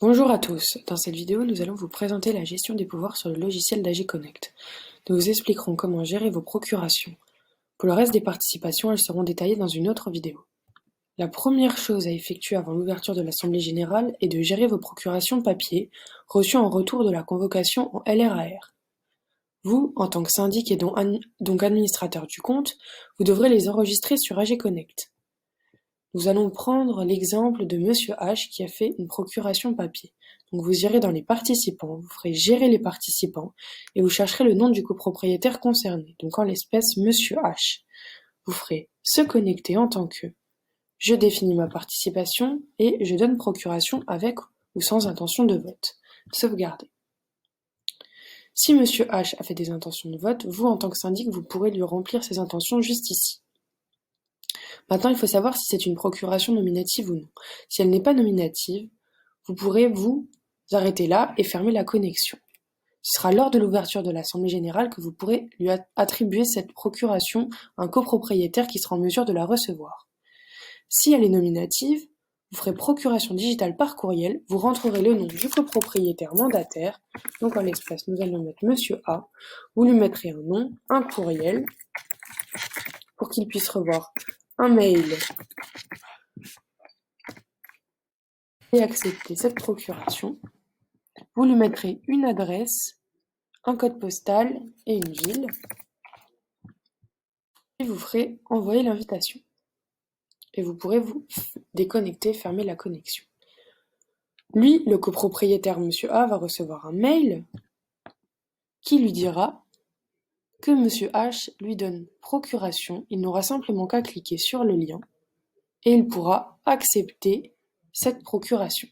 Bonjour à tous, dans cette vidéo nous allons vous présenter la gestion des pouvoirs sur le logiciel d'AG Connect. Nous vous expliquerons comment gérer vos procurations. Pour le reste des participations, elles seront détaillées dans une autre vidéo. La première chose à effectuer avant l'ouverture de l'Assemblée Générale est de gérer vos procurations papier, reçues en retour de la convocation en LRAR. Vous, en tant que syndic et donc administrateur du compte, vous devrez les enregistrer sur AG Connect. Nous allons prendre l'exemple de Monsieur H qui a fait une procuration papier. Donc vous irez dans les participants, vous ferez gérer les participants et vous chercherez le nom du copropriétaire concerné, donc en l'espèce Monsieur H. Vous ferez se connecter en tant que je définis ma participation et je donne procuration avec ou sans intention de vote. Sauvegarder. Si Monsieur H a fait des intentions de vote, vous en tant que syndic, vous pourrez lui remplir ses intentions juste ici. Maintenant, il faut savoir si c'est une procuration nominative ou non. Si elle n'est pas nominative, vous pourrez vous arrêter là et fermer la connexion. Ce sera lors de l'ouverture de l'Assemblée Générale que vous pourrez lui attribuer cette procuration à un copropriétaire qui sera en mesure de la recevoir. Si elle est nominative, vous ferez procuration digitale par courriel, vous rentrerez le nom du copropriétaire mandataire, donc en l'espèce nous allons mettre Monsieur A, vous lui mettrez un nom, un courriel, pour qu'il puisse revoir un mail et accepter cette procuration. Vous lui mettrez une adresse, un code postal et une ville, et vous ferez envoyer l'invitation. Et vous pourrez vous déconnecter, fermer la connexion. Lui, le copropriétaire Monsieur A, va recevoir un mail qui lui dira que Monsieur H lui donne procuration. Il n'aura simplement qu'à cliquer sur le lien et il pourra accepter cette procuration.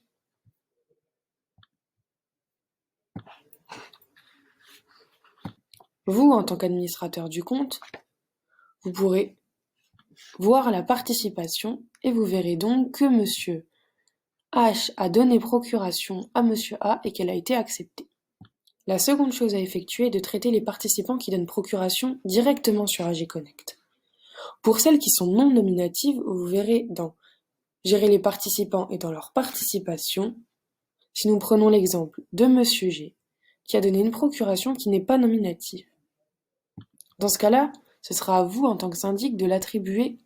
Vous, en tant qu'administrateur du compte, vous pourrez voir la participation et vous verrez donc que Monsieur H a donné procuration à Monsieur A et qu'elle a été acceptée. La seconde chose à effectuer est de traiter les participants qui donnent procuration directement sur AG Connect. Pour celles qui sont non nominatives, vous verrez dans Gérer les participants et dans leur participation, si nous prenons l'exemple de Monsieur G, qui a donné une procuration qui n'est pas nominative. Dans ce cas-là, ce sera à vous, en tant que syndic, de l'attribuer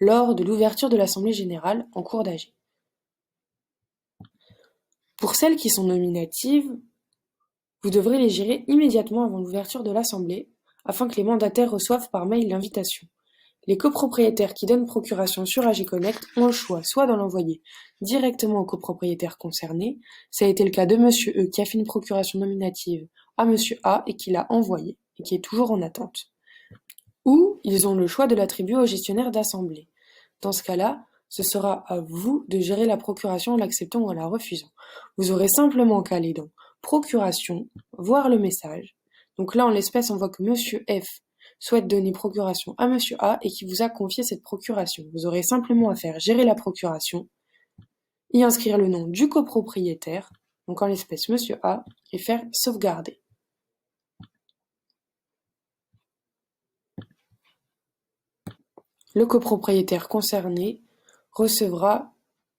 lors de l'ouverture de l'Assemblée Générale en cours d'AG. Pour celles qui sont nominatives, vous devrez les gérer immédiatement avant l'ouverture de l'Assemblée, afin que les mandataires reçoivent par mail l'invitation. Les copropriétaires qui donnent procuration sur AG Connect ont le choix soit d'en l'envoyer directement au copropriétaire concerné, ça a été le cas de Monsieur E qui a fait une procuration nominative à Monsieur A et qui l'a envoyé, et qui est toujours en attente. Ou ils ont le choix de l'attribuer au gestionnaire d'assemblée. Dans ce cas-là, ce sera à vous de gérer la procuration en l'acceptant ou en la refusant. Vous aurez simplement qu'à aller dans Procuration, voir le message. Donc là, en l'espèce, on voit que Monsieur F souhaite donner procuration à Monsieur A et qui vous a confié cette procuration. Vous aurez simplement à faire gérer la procuration, y inscrire le nom du copropriétaire, donc en l'espèce Monsieur A, et faire sauvegarder. Le copropriétaire concerné recevra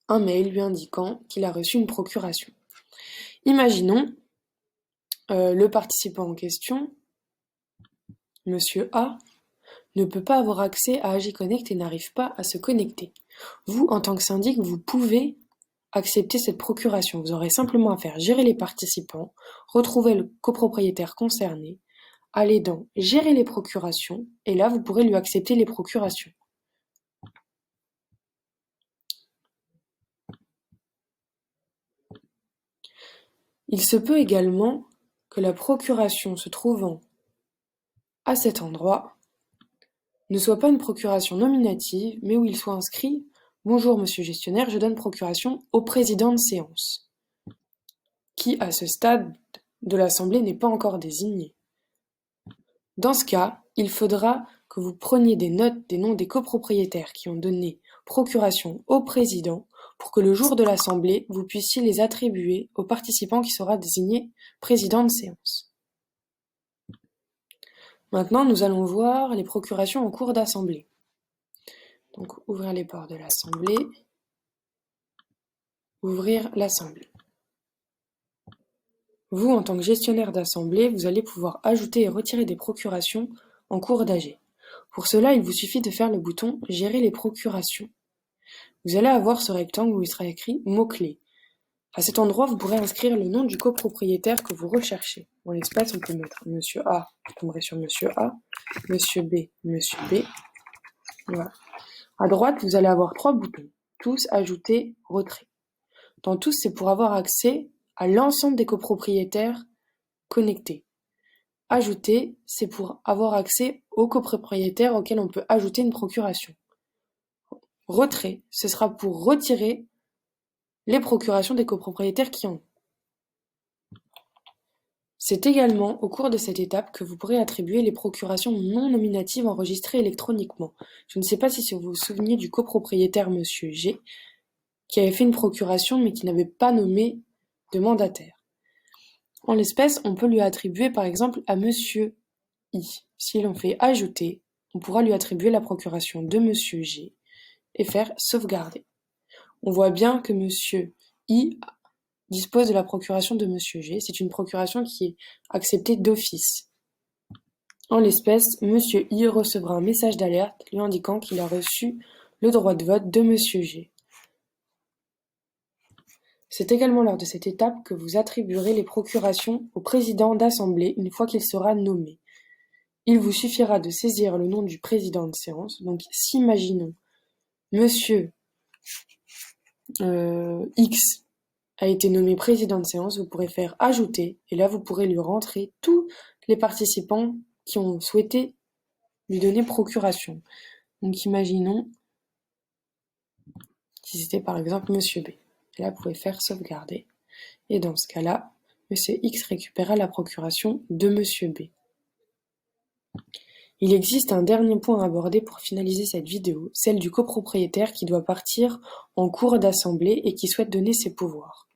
un mail lui indiquant qu'il a reçu une procuration. Imaginons le participant en question, Monsieur A, ne peut pas avoir accès à AG Connect et n'arrive pas à se connecter. Vous, en tant que syndic, vous pouvez accepter cette procuration. Vous aurez simplement à faire gérer les participants, retrouver le copropriétaire concerné, aller dans Gérer les procurations, et là, vous pourrez lui accepter les procurations. Il se peut également que la procuration se trouvant à cet endroit ne soit pas une procuration nominative, mais où il soit inscrit « Bonjour Monsieur gestionnaire, je donne procuration au président de séance », qui, à ce stade de l'Assemblée, n'est pas encore désigné. Dans ce cas, il faudra que vous preniez des notes des noms des copropriétaires qui ont donné procuration au président pour que le jour de l'Assemblée, vous puissiez les attribuer au participant qui sera désigné président de séance. Maintenant, nous allons voir les procurations en cours d'Assemblée. Donc, ouvrir les portes de l'Assemblée, ouvrir l'Assemblée. Vous, en tant que gestionnaire d'assemblée, vous allez pouvoir ajouter et retirer des procurations en cours d'AG. Pour cela, il vous suffit de faire le bouton « Gérer les procurations ». Vous allez avoir ce rectangle où il sera écrit « Mots-clés ». À cet endroit, vous pourrez inscrire le nom du copropriétaire que vous recherchez. En l'espèce, on peut mettre Monsieur A, je tomberai sur Monsieur A, Monsieur B, Monsieur B. Voilà. À droite, vous allez avoir 3 boutons. Tous, ajouter, retrait. Dans tous, c'est pour avoir accès à l'ensemble des copropriétaires connectés. Ajouter, c'est pour avoir accès aux copropriétaires auxquels on peut ajouter une procuration. Retrait, ce sera pour retirer les procurations des copropriétaires qui en ont. C'est également au cours de cette étape que vous pourrez attribuer les procurations non nominatives enregistrées électroniquement. Je ne sais pas si vous vous souvenez du copropriétaire Monsieur G, qui avait fait une procuration mais qui n'avait pas nommé de mandataire. En l'espèce, on peut lui attribuer par exemple à Monsieur I. Si l'on fait ajouter, on pourra lui attribuer la procuration de Monsieur G et faire sauvegarder. On voit bien que Monsieur I dispose de la procuration de Monsieur G. C'est une procuration qui est acceptée d'office. En l'espèce, Monsieur I recevra un message d'alerte lui indiquant qu'il a reçu le droit de vote de Monsieur G. C'est également lors de cette étape que vous attribuerez les procurations au président d'assemblée une fois qu'il sera nommé. Il vous suffira de saisir le nom du président de séance. Donc, si imaginons Monsieur X a été nommé président de séance, vous pourrez faire ajouter et là vous pourrez lui rentrer tous les participants qui ont souhaité lui donner procuration. Donc imaginons si c'était par exemple Monsieur B. Et là vous pouvez faire sauvegarder et dans ce cas-là, Monsieur X récupérera la procuration de Monsieur B. Il existe un dernier point à aborder pour finaliser cette vidéo, celle du copropriétaire qui doit partir en cours d'assemblée et qui souhaite donner ses pouvoirs.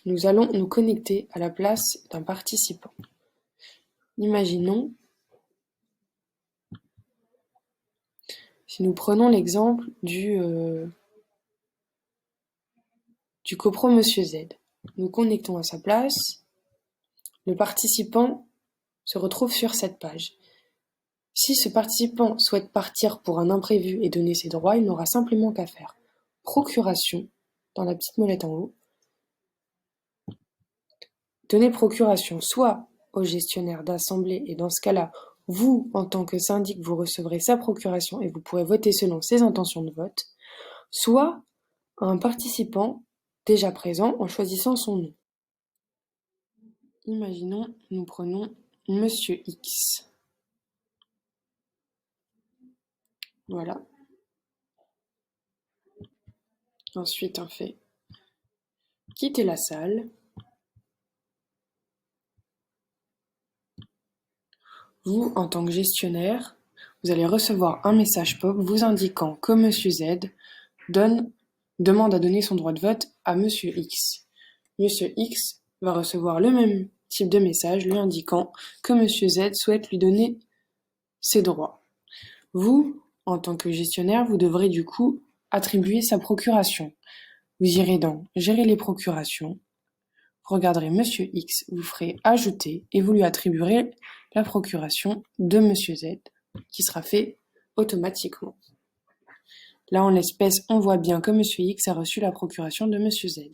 Nous allons nous connecter à la place d'un participant. Imaginons, si nous prenons l'exemple du copro Monsieur Z. Nous connectons à sa place, le participant se retrouve sur cette page. Si ce participant souhaite partir pour un imprévu et donner ses droits, il n'aura simplement qu'à faire procuration dans la petite molette en haut. Donner procuration soit au gestionnaire d'assemblée et dans ce cas-là, vous, en tant que syndic, vous recevrez sa procuration et vous pourrez voter selon ses intentions de vote, soit à un participant déjà présent en choisissant son nom. Imaginons, nous prenons Monsieur X. Voilà. Ensuite, on fait quitter la salle. Vous, en tant que gestionnaire, vous allez recevoir un message pop vous indiquant que Monsieur Z demande à donner son droit de vote à Monsieur X. Monsieur X va recevoir le même type de message lui indiquant que Monsieur Z souhaite lui donner ses droits. Vous, en tant que gestionnaire, vous devrez du coup attribuer sa procuration. Vous irez dans « Gérer les procurations », vous regarderez Monsieur X, vous ferez « Ajouter » et vous lui attribuerez la procuration de Monsieur Z, qui sera fait automatiquement. Là, en l'espèce, on voit bien que Monsieur X a reçu la procuration de Monsieur Z.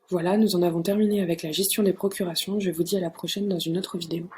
Voilà, nous en avons terminé avec la gestion des procurations. Je vous dis à la prochaine dans une autre vidéo.